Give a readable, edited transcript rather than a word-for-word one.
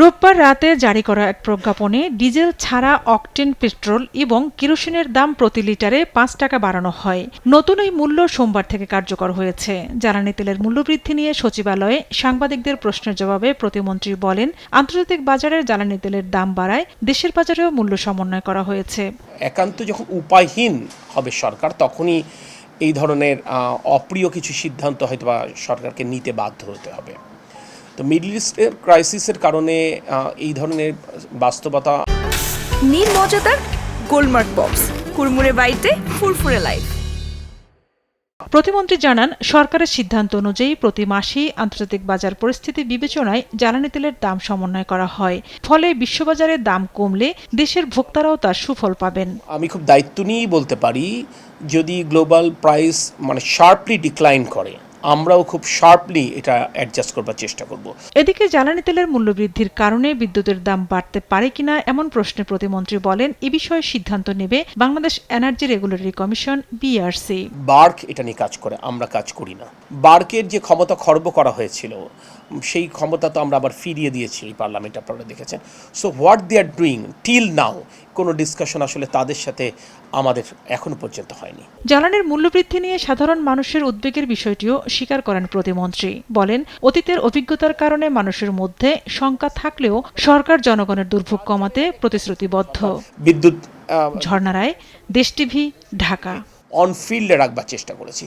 রোববার রাতে জারি করা এক প্রজ্ঞাপনে ডিজেল ছাড়া অকটেন পেট্রোল এবং কেরোসিনের দাম প্রতি লিটারে ৫ টাকা বাড়ানো হয়। নতুন এই মূল্য সোমবার থেকে কার্যকর হয়েছে। জ্বালানি তেলের মূল্যবৃদ্ধি নিয়ে সচিবালয়ে সাংবাদিকদের প্রশ্নের জবাবে প্রতিমন্ত্রী বলেন, আন্তর্জাতিক বাজারে জ্বালানি তেলের দাম বাড়ায় দেশের বাজারেও মূল্য সমন্বয় করা হয়েছে। একান্ত যখন উপায়হীন হবে সরকার, তখনই এই ধরনের অপ্রিয় কিছু সিদ্ধান্ত হয়তো বা সরকারকে নিতে বাধ্য হতে হবে। তো মিডল ইস্টের ক্রাইসিসের কারণে এই ধরনের বাস্তবতা। নির্মজাদার গোলমার্ক বক্স, কুরমুরে বাইটে ফুরফুরে লাইফ। প্রতিমন্ত্রী জানান, সরকারের সিদ্ধান্ত অনুযায়ী প্রতি মাসেই আন্তর্জাতিক বাজার পরিস্থিতি বিবেচনায় জ্বালানি তেলের দাম সমন্বয় করা হয়। ফলে বিশ্ববাজারে দাম কমলে দেশের ভোক্তারাও তার সুফল পাবেন। আমি খুব দায়িত্ব নিয়েই বলতে পারি, যদি গ্লোবাল প্রাইস শার্পলি ডিক্লাইন করে, আমরাও খুব শার্পলি এটা অ্যাডজাস্ট করবার চেষ্টা করব। এদিকে জ্বালানি তেলের মূল্যবৃদ্ধির কারণে বিদ্যুতের দাম বাড়তে পারে কিনা এমন প্রশ্নে প্রতিমন্ত্রী বলেন, এ বিষয়ে সিদ্ধান্ত নেবে Bangladesh energy regulatory commission BRC। Bark এটা নিয়ে কাজ করে, আমরা কাজ করি না। বার্কের যে ক্ষমতা খর্ব করা হয়েছিল, সেই ক্ষমতা তো আমরা আবার ফিরিয়ে দিয়েছি এই পার্লামেন্ট, আপনারা দেখেছেন। So what they are doing till now, কোনো ডিসকাশন আসলে তাদের সাথে আমাদের এখনো পর্যন্ত হয়নি। জ্বালানির মূল্যবৃদ্ধি নিয়ে সাধারণ মানুষের উদ্বেগের বিষয়টিও স্বীকার করেন প্রতিমন্ত্রী। বলেন, অতীতের অভিজ্ঞতার কারণে মানুষের মধ্যে শঙ্কা থাকলেও সরকার জনগণের দুর্ভোগ কমাতে প্রতিশ্রুতিবদ্ধ। বিদ্যুৎ ঝর্ণা রায়, দেশ টিভি, ঢাকা। অন ফিল্ডে রাখবার চেষ্টা করেছি।